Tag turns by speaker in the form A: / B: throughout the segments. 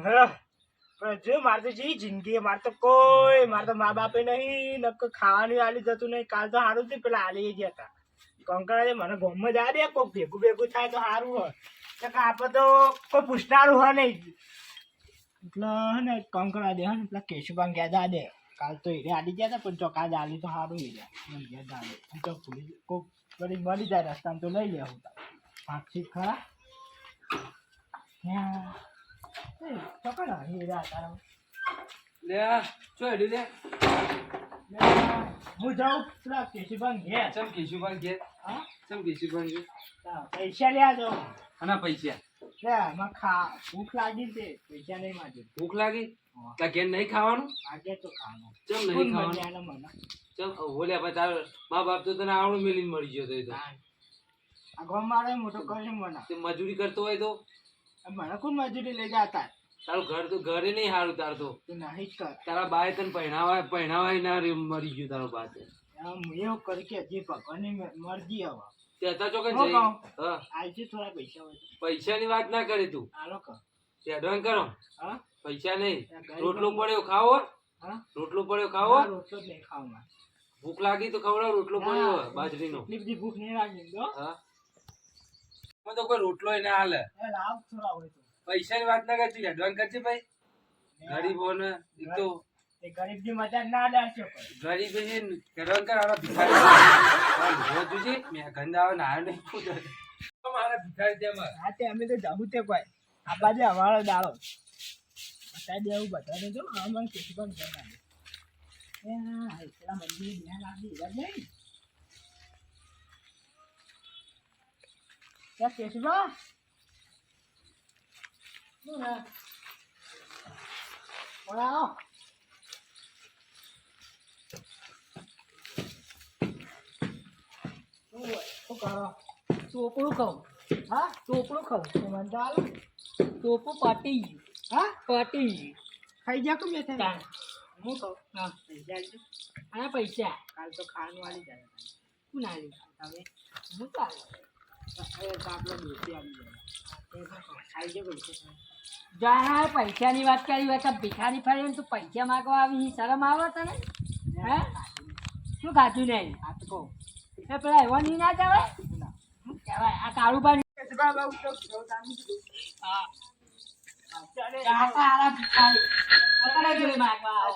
A: પણ જો મારે તો જેવી જિંદગી મારે તો કોઈ મારે તો મા બાપે નહીં નક્કો ખાવાનું આલી જતું નહીં. કાલ તો સારું થયું પેલા આલી ગયા હતા કંકણા મને ગમમાં જા દે કોઈક ભેગું ભેગું થાય તો સારું હોય. આપણે તો કોઈ પૂછનારું હોય નહીં એટલે હે ને કંકણા દે હે ને પેલા કેશુભાઈ ગયા જા દે. કાલ તો હીરે આલી ગયા હતા પણ ચોકા જ આલી તો સારું હીરે ગયા જા દે. તો પોલીસ કોઈક ગરીબ મળી જાય રસ્તામાં તો લઈ લે હું પાછી ખરા ચોકડા હીરા તારા
B: લે ચો હેડી લે
A: હું જાઉં પેલા કેશુભાઈ ઘેર.
B: ચમ કેશુભાઈ ઘેર
A: હા
B: ચમ કેશુભાઈ ઘેર
A: પૈસા લ્યા દો
B: આના પૈસા
A: લે એમાં ભૂખ લાગી છે પૈસા નહીં માગે.
B: ભૂખ લાગી તા ઘેર નહીં ખાવાનું
A: આજે તો ખાવાનું
B: ચમ નહીં ખાવાનું
A: મને
B: ચમ બોલ્યા પછી તાર મા બાપ તો તને આવડું મેલીને મળી ગયો તો
A: આ ગામ મારે મોટો કર્યો મને
B: તે મજૂરી કરતો હોય તો
A: મને કોણ મજૂરી લઈ જતા
B: તારું ઘર તો ઘરે નહીં સારું તાર તો
A: નહીં કર
B: તારા બાએ તને પહેણાવાય ના મરી ગયું તારો બા તે
A: એવું કરી કે જે ભગવાનની મરજી હવે
B: તે હતા ચોકે
A: હું
B: જઈ
A: કહું?
B: હા
A: આજે થોડા પૈસા હોય
B: પૈસાની વાત ના કરે તું
A: હાલો કર
B: તે એડવાન્સ કરો
A: હા
B: પૈસા નહીં
A: ગરીબ
B: રોટલો પડ્યો ખાવો
A: હા
B: રોટલો પડ્યો ખાવો
A: રોટલો જ નહીં ખાવા
B: ભૂખ લાગી તો ખવડાવ રોટલો પડ્યો હોય બાજરીનો
A: એટલી બધી ભૂખ નહીં લાગી તો
B: હા મને તો કોઈ રોટલો ના હાલે
A: લાવ થોડા હોય તો
B: પૈસાની વાત ના કરતી એડવાન્સ કરજે ભાઈ ગરીબોને એક તો
A: એ ગરીબની મજા ના દાશો
B: ગરીબ એડવાન્સ કર આવા ભિખારી જોજે મેં ગંદા આવે ના નહીં મારા ભિખારી તેમાં
A: હા તે અમે તો જવું તે કોઈ આ બાજુ અમારો દાડો બતાવી દેવું બતાવી દેજો હા મને કેટલી પણ ઘર આવે પેલા મંદિર ધ્યાન આપી નહીં ત્યાં કેશુભા શું ને આવો શું કરો
C: ચોપડું ખાઉં
A: હા
C: ચોપડું ખાઉં
A: મને તો હાલો
C: ચોપડું પટી ગયું
A: હા
C: પટી ગયું
A: ખાઈ જા કેમ થાય
C: તાણ.
A: હું કહું
C: હા
A: પૈસા આલજો.
C: અને પૈસા
A: કાલ તો ખાવાનું આલી જાય
C: શું ના લે
A: તમે
C: હું ચાલે
A: આપણો દોસ્તી આવી જાય ખાઈ જો પૈસા
C: જાણે પૈસાની વાત કરી હોય તો ભિખારી ફરી હોય તો પૈસા માગવા આવી શરમ આવે તને હે શું ખાધું નહીં
A: આ તો કહું
C: એ પેલા એવા નહીં ના જવાય શું કહેવાય આ કાળુભાઈ હા કાકા આરા ભિખારી પકડાઈ જોડે માગવા આવો.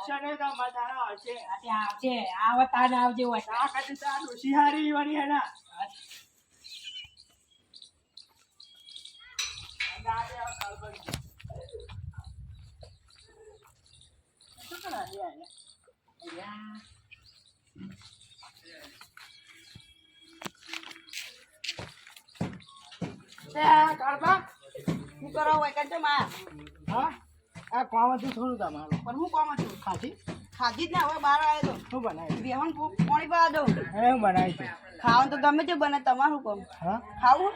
C: આજે આવશે આવો તાને આવજે હોય શું કરો હોય કરજો માં
A: હા આ કામ હતું થોડું તમારું
C: પણ હું કોમ છું
A: ખાધી
C: ખાધી જ ને હવે બહાર આવ્યો તો
A: શું બનાવ્યું
C: બેહન પાણી પા દઉં
A: હવે હું બનાવી છે
C: ખાવાનું તો ગમે તે બને તમારું કોમ
A: હા
C: ખાવું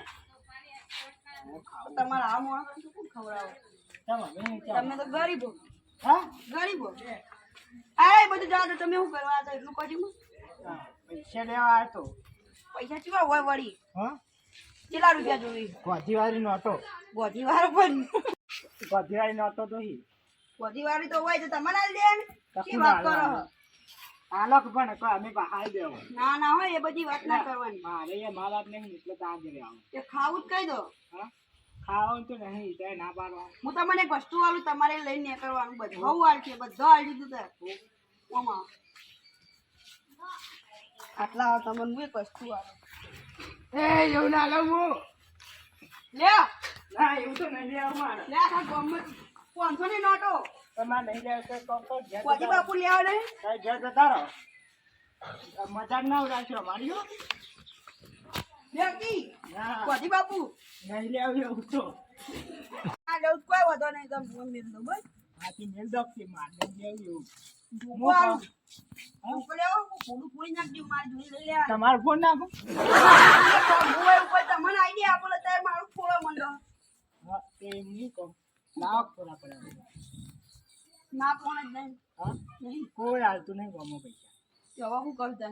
C: તમારે આવું શું ખવડાવો તમે તો ગરીબો
A: હા
C: ગરીબો આ બધું જાઓ તો તમે શું કરવા હતા એટલું પછી
A: પૈસા લેવા આવ્યો તો
C: પૈસા ચૂકા હોય વળી
A: હા
C: કેટલા રૂપિયા જોઈ
A: ગોધીવાળી નહોતો
C: ગોધી વાળો પણ
A: ગોધીવાળી નહોતો તો
C: ગોધી વાળી તો હોય તો તમને આલી દે ને શું વાત કરો
A: આલોક પણ અમે બહાર દેવો
C: ના ના હોય એ બધી વાત ના કરવાની
A: મારે એ મા બાપ નહીં એટલે ત્યાં જ આવું
C: એ ખાવું જ કહી દો
A: હા ખાવાનું તો નહીં તો ના પાડવા
C: હું તમને એક વસ્તુ વાળું તમારે લઈને નીકળવાનું બધું બહુ હાલ છે બધું હાલ દીધું તે ઓમાં આટલા તમને હું એક વસ્તુ વાળું
A: એ એવું ના લઉં હું
C: લ્યો
A: ના એવું તો નહીં લેવું મારે
C: લે આ ગમે 500 ની નોટો
A: તમારે નહીં લેવું તો ઘેર
C: ગોધી બાપુ લેવા નહીં
A: તારે ઘેર જતા રહો મજાક ના ઉડાડશો મારી હો
C: લેકી
A: ના
C: ગોધી બાપુ
A: નહીં લેવું એવું તો
C: આ લઉં કોઈ વધો નહીં તમે ફોન મેલ દો બસ
A: હાથી મેલ દો કે મારે નહીં લેવું એવું
C: હું આવું હું લેવો હું પૂરું પૂરી નાખી મારી જોઈ લઈ લેવા
A: તમારો ફોન નાખો
C: મોબાઈલ ઉપર તમને આઈડિયા આપો એટલે ત્યારે મારું ફોડો મંડો
A: હા એ નહીં કહું લાવ થોડા પડ્યા
C: ના ફોન જ નહીં
A: હા
C: નહીં
A: કોઈ હાલતું નહીં ગમો પૈસા
C: તો હવે હું કરું તને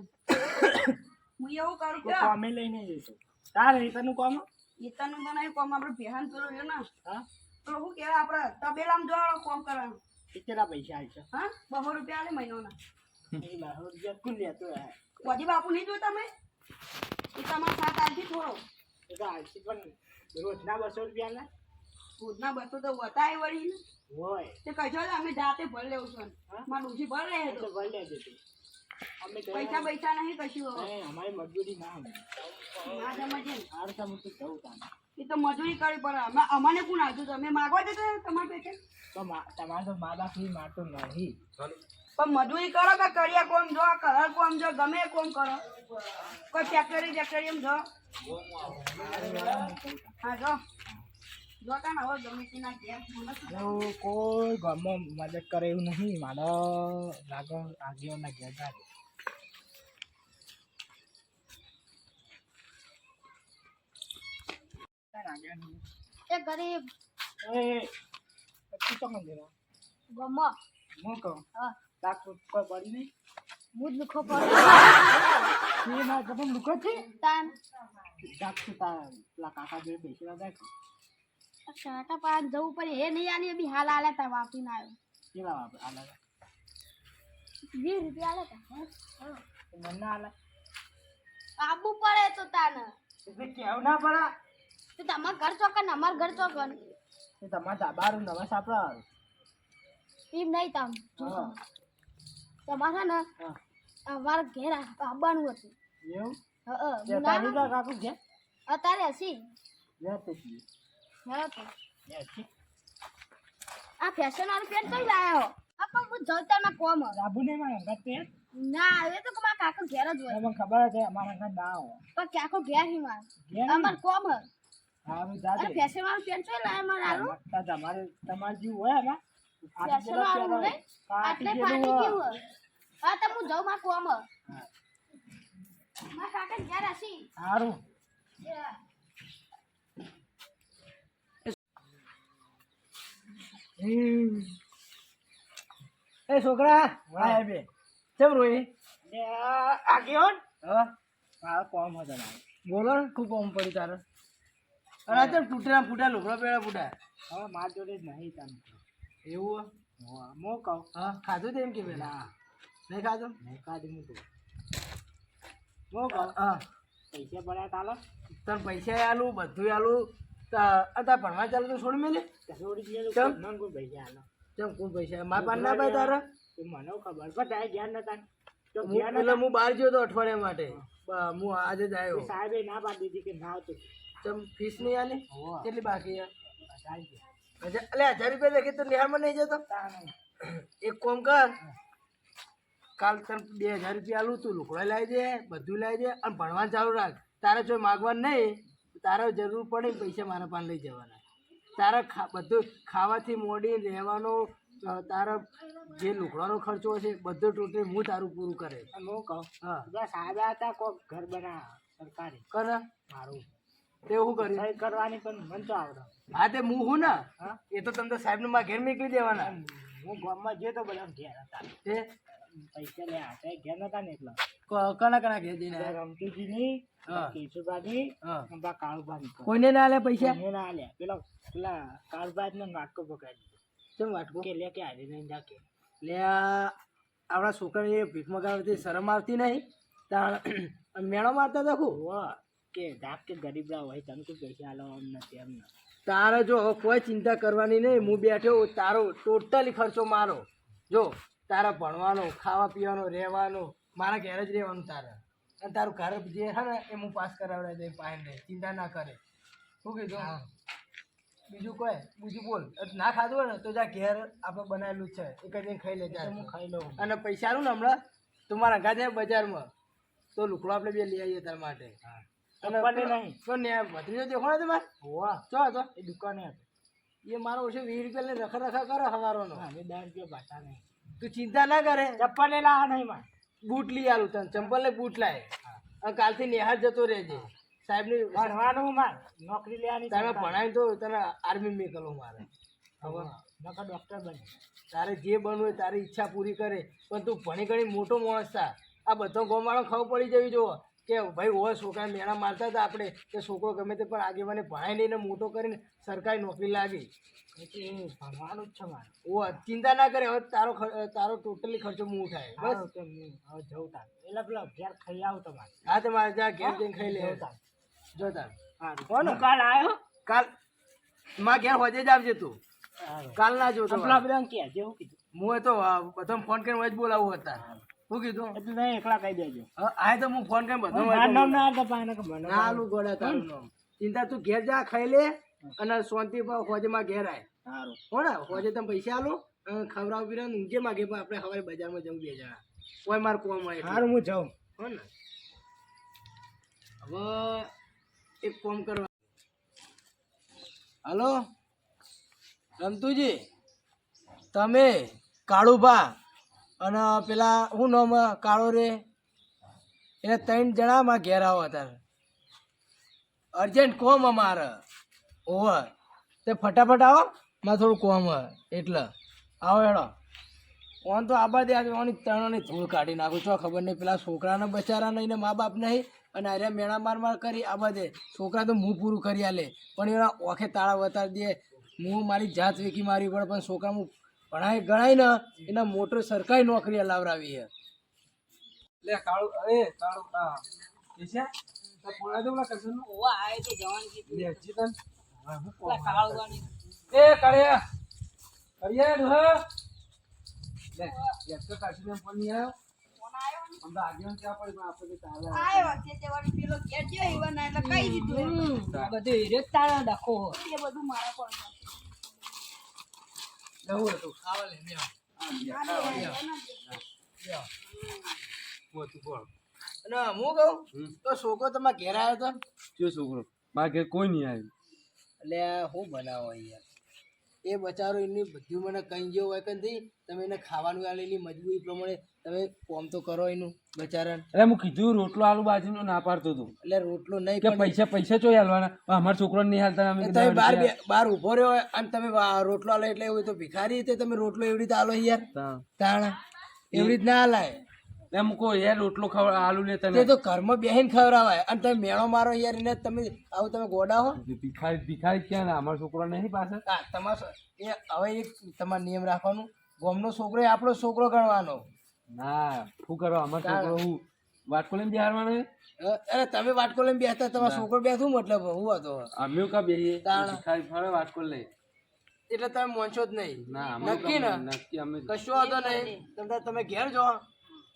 C: હું એવું કરું
A: કોઈ
C: કે
A: કામે લઈને જઈશું તારે રીતનું કામ
C: ઈતાનું તો નહીં કોમ આપણે ભેહાન પેલું છે ને
A: હા
D: પેલો શું કહેવાય આપણે તબેલામાં જો કોમ કરવાનું
A: કેટલા પૈસા આવશે
D: હા 200 રૂપિયા આલે મહિનાના
A: એ 200 રૂપિયા કુલ લેતો હોય
D: વજી બાપુ નહીં જોતા તમે એ તમારા સાથ આલથી થોડો
A: એ તો આવશે પણ રોજના 200 રૂપિયા ના
D: રોજના 200 તો વતાય વળી ને
A: હોય
D: તે કહેજો ને અમે જાતે ભર લેવું છું
A: હા?
D: મારા ડોશી ભર લે
A: તો
D: તો
A: ભરી લેજો તું અમે તો
D: પૈસા નહીં કશું હવે
A: નહીં, અમારી મજૂરી ના હોય
D: ના જમા છે ને.
A: હાર તો હું તો જવું તાને
D: એ તો મજૂરી કરવી પડે અમને કોણ આવતું તમે માગવા જતા તમારા પેટે
A: તો તમારે તો મા બાપ ની મારતો નહીં
D: પણ મજૂરી કરો કે કરિયા કોમ જો કલર કોમ જો ગમે એ કોમ કરો કોઈ ફેક્ટરી એમ જો હા જો કાન હવે ગમે તેના ઘેર મને શું
A: એવું કોઈ ગામમાં મદદ કરે એવું નહીં મારો લાગો આગેવાના ઘેર જાય
E: એ ગરીબ
A: એ પછી તો મંદિર
E: ગમો
A: હું કહું
E: હા
A: તાક કોઈ પડી નહીં
E: મુદ લુખો પડે
A: એ ના ગમે લુકો છે
E: તાન
A: તાક તો પેલા કાકા જોડે બેસી જાય
E: શાટા પાન જવું પડે હે નહીં આલી બી હાલ આલે તા વાપી ના આવ્યો
A: કેવા આપણે આલા
E: 20 રૂપિયા આલે તા
A: મને ના આલા
E: આબુ પડે તો તાન
A: એટલે કેવું ના પડા
E: તો તમાર ઘર ચોકન અમાર ઘર ચોકન
A: એ તમારા ધાબારું નવા સાપડા
E: એમ નહીં તમ
A: હા
E: તમારા ને
A: હા
E: અમાર ઘેર આવવાનું હતું
A: એવું
E: હું ના
A: તારી કા કાકુ છે
E: અત્યારે હસી
A: લે તો છી
E: હા તો
A: લે છી
E: આ ફેશન વાળું પેન્ટ કઈ લાયો આ પણ હું જલતા ના કોમ
A: રાબુ ને માં અંગત તે
E: ના એ તો મારા કાકો ઘેર જ હોય
A: મને ખબર છે અમારા અંગત ના હોય
E: પણ કાકો ઘેર હી માર
A: ઘેર
E: અમાર કોમ હ
A: હા હું
E: અરે
A: જાતે
E: ફેશન વાળું પેન્ટ કઈ લાયો માર આલુ
A: તમારે જીવ હોય ને
E: ફેશન વાળું ને આટલે ફાટી ગયું હે. હા તો હું જાઉં માર કોમ હ મારા કાકા ઘેર હસી
A: સારું એ છોકરા હા બે કેમ રોઈ આગેવાન હા મારો કોમ હતો બોલો ને ખૂબ કોમ પડી તારે અને આ તો તૂટેલા ફૂટા લુગડા પેડા ફૂટા હવે માર જોડે જ નહીં તમે એવું મો કહું હા ખાધું તેમ કે પેલા નહીં ખાધું નહીં ખાધું હું તો મો કહું હા પૈસા પડ્યા તાલો તને પૈસા આલું બધું આલું અત્યારે ભણવા ચાલુ તો છોડી મેલે છોડી દે મને કોઈ પૈસા આલો ચમ કોઈ પૈસા મારા પાન ના પાય તારા મને ખબર પણ તારે જ્ઞાન નતા એટલે હું બહાર ગયો તો અઠવાડિયા માટે હું આજે જ આવ્યો સાહેબે ના પાડી દીધી કે ના આવતો ચમ ફીસ નહીં આલે કેટલી બાકી એટલે 1000 રૂપિયા લખી તો નિહાળમાં નહીં જતો એક કોમ કર કાલ તને 2000 રૂપિયા આલું તું લુકડા લાવી દે બધું લાવી દે અને ભણવાનું ચાલુ રાખ તારે જો માગવાનું નહીં તારે જરૂર પડે પૈસા મારા પાન લઈ જવાના તારે બધું ખાવાથી મોડી રહેવાનું તારા જે લુકડાનો ખર્ચો હશે બધો ટોટલ હું તારું પૂરું કરે હું કહું હા સાહેબ હતા કોઈ ઘર બના સરકારી કર મારું તે હું કર્યું સહી કરવાની પણ મન તો આવડે હા તે હું હું ને એ તો તમને સાહેબને મારા ઘેર મોકલી દેવાના હું ગામમાં ગયો તો બધા ઘેર હતા તે પૈસા લે આ ઘેર નતા ને એટલે કના કના ઘેર જઈને રમતુજીની કેશુભાની કાળુભાની કોઈને ના લે પૈસા ના લે પેલા કાળુભાઈ ને નાટકો પકડી કેમ વાટકો કે લે કે હારી નહીં જાકે લે આપણા છોકરાને ભીખ મગાવતી શરમ આવતી નહીં મેળો મારતા દેખું કે જાપ કે ગરીબ હોય તમે કોઈ પૈસા આલો એમ નથી એમ તારે જો કોઈ ચિંતા કરવાની નહીં હું બેઠો તારો ટોટલી ખર્ચો મારો જો તારા ભણવાનો ખાવા પીવાનો રહેવાનો મારા ઘેર જ રહેવાનું તારે અને તારું ઘર જે છે ને એ હું પાસ કરાવડાવી દે પાયને ચિંતા ના કરે શું કીધું બીજું કોઈ બીજું બોલ ના ખાધું હોય ને તો જા ઘેર આપણે બનાવેલું છે એક જ ખાઈ લે હું ખાઈ લઉં અને પૈસા આલું ને હમણાં તો મારા ઘા જાય બજારમાં તો લુકડો આપણે બે લઈ આવીએ તારા માટે નહીં તો ને ભત્રીજો દેખો ને તમારે ચો હતો એ દુકાને હતો એ મારો ઓછો 20 રૂપિયા રખા કરે હવારોનો 10 રૂપિયા પાછા નહીં તું ચિંતા ના કરે ચપ્પલ લે લા નહીં માં બૂટ લઈ આલું તને ચંપલ ને બૂટ લાય અને કાલથી નિહાળ જતો રહેજે સાહેબ ને ભણવાનું માર નોકરી લેવાની તારે ભણાય તો તને આર્મી મેકલો મારે હવે નકા ડોક્ટર બને તારે જે બનવું હોય તારી ઈચ્છા પૂરી કરે પણ તું ભણી ગણી મોટો માણસ થા આ બધો ગોમાળો ખબર પડી જવી જો કે ભાઈ ઓવે છોકરા મેળા મારતા હતા આપણે કે છોકરો ગમે તે પણ આગેવાને ભણાઈ લઈને મોટો કરીને સરકારી નોકરી લાગી ભણવાનું જ છે મારે ઓ ચિંતા ના કરે હવે તારો ટોટલી ખર્ચો હું ઉઠાય બસ હવે જવું તાર એટલે પેલા ઘેર ખાઈ આવું તમારે હા તમારે ત્યાં ઘેર જઈને ખાઈ લે જો તાર કોણ કાલ આવ્યો કાલ માં ઘેર હોજે જ આવજે તું કાલ ના જો તો પેલા બધા કે જેવું કીધું હું તો બધા ફોન કરીને જ બોલાવું હતા શું કીધું એટલે નહીં એકલા કહી દેજો આ તો હું ફોન કરીને બધું ચિંતા તું ઘેર જા ખાઈ લે અને શાંતિ હોજે માં ઘેર આય સારું હો ને હોજે તમે પૈસા આલો ખવડાવ પીરા ઊંઘે માગે પણ આપણે સવારે બજારમાં જવું 2 જણા કોઈ મારે કોમ હોય સારું હું જાઉં હો ને હવે એક કોમ કરવા હલો રમતુજી તમે કાળુભા અને પેલા શું નામ કાળો રે એને 3 જણા માં ઘેર આવો અત્યારે અર્જન્ટ કોમ અમારે ઓવર તે ફટાફટ આવો મારે થોડું કોમ એટલે આવો હેડો ઓન તો આબા દે ઓની ત્રણોની ધૂળ કાઢી નાખું છો ખબર નહીં પેલા છોકરાને બચારા નહીં ને મા બાપ નહીં અને આરે મેળા માર કરી આબા દે છોકરા તો મું પૂરું કરી આલે પણ એના ઓખે તાળા વતાડી દે હું મારી જાત વેકી મારી પડે પણ છોકરા હું ભણાય ગણાય ને એના મોટર સરકારી નોકરી લાવરાવી છે
B: લે કાળુ એ કાળુ હા કેસા તો પોળા દો ના કરશું
C: ઓવા આય તો જવાન કીધું
B: લે જીતન
C: પેલા કાળુવાની
B: એ કાળિયા કાળિયા દો લે યાર તો કાશી ને ફોન નહીં આવ્યો અમે આગળ ક્યાં પડી આપણે તાળા
D: આયો છે તે વાળી પેલો ઘેર ગયો ઈવન એટલે કહી દીધું
C: બધું હીરે તારા ડખો
D: એ બધું મારા પર
A: નવું હતું ખાવા લે લ્યો
B: મોતું બોલ
A: અને હું કહું તો છોકરો તમારા ઘેર આવ્યો તો
B: જો છોકરો મારા ઘેર કોઈ નહીં આવ્યું
A: એટલે હું બનાવો યાર એ બચારો એની બધું મને કહી ગયો હોય કે નહીં તમે એને ખાવાનું આલેલી મજબૂરી પ્રમાણે તમે કોમ તો કરો એનું બચારાને
B: અરે હું કીધું રોટલો આલુ બાજરીનો ના પાડતો હતો
A: એટલે રોટલો નહીં
B: કે પૈસા ચોય હાલવાના અમારા છોકરો નહીં હાલતા અમે
A: તમે બહાર ઉભો રહ્યો હોય અને તમે રોટલો આલો એટલે એવું તો ભિખારી રીતે તમે રોટલો એવી રીતે આલો યાર તાણ એવી રીત ના હાલાય
B: એમ કહો યાર રોટલો આલુ લે
A: તે તો ઘરમાં બેહીને ખવડાવાય અને તમે મેળો મારો યાર એને તમે આવું તમે ગોડા હો
B: ભિખારી ક્યાં ના અમારો છોકરો નહીં પાસે
A: હા તમારો એ હવે એક તમારે નિયમ રાખવાનું ગામનો છોકરો એ આપણો છોકરો ગણવાનો
B: ના શું કરો અમારો છોકરો હું વાટકો લઈને બિહારવાનો
A: અરે તમે વાટકો લઈને બેસતા તમારો છોકરો બેસું મતલબ હું હતો
B: અમે કા બેહીએ ભિખારી ફરે વાટકો લઈ
A: એટલે તમે મોંચો જ નહીં
B: ના
A: નક્કી ને
B: નક્કી અમે
A: કશો હતો નહીં તમે ઘેર જો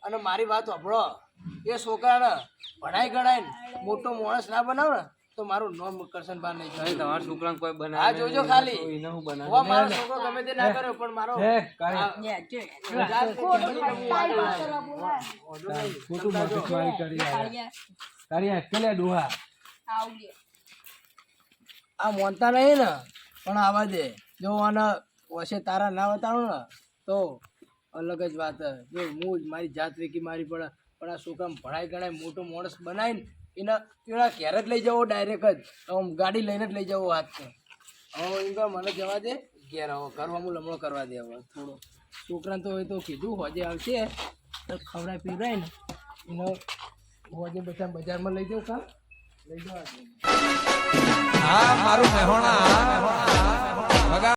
A: અને મારી વાત સાંભળો એ છોકરાને ભણાઈ ગણાય મોટો માણસ ના બનાવો ને તો મારું નામ કરશન બાર નહીં થાય
B: તમારા છોકરાને કોઈ બનાવે
A: હા જોજો ખાલી
B: એને હું બનાવે
A: મારો છોકરો ગમે તે ના કર્યો પણ મારો
B: ખોટું મગજમારી કરી તારી અકેલે ડોહા
A: આ મોનતા નહીં ને પણ આવા દે જો આને વસે તારા ના બતાવું ને તો અલગ જ વાત જો હું જ મારી જાત વેકી મારી પડે પણ આ છોકરા ભણાઈ ગણાય મોટો માણસ બનાવીને એના ઘેર જ લઈ જવો ડાયરેક્ટ જ આમ ગાડી લઈને જ લઈ જવો હાથ તો હવે એમ કહે મને જવા દે ઘેર આવો ઘરમાં લમણો કરવા દે હવે થોડો છોકરાને તો એ તો કીધું હોજે આવશે તો ખવડાય પીવડાય ને એનો હોજે બધા બજારમાં લઈ જાઉં કાં લઈ જવા દે
F: હા મારું મહેણા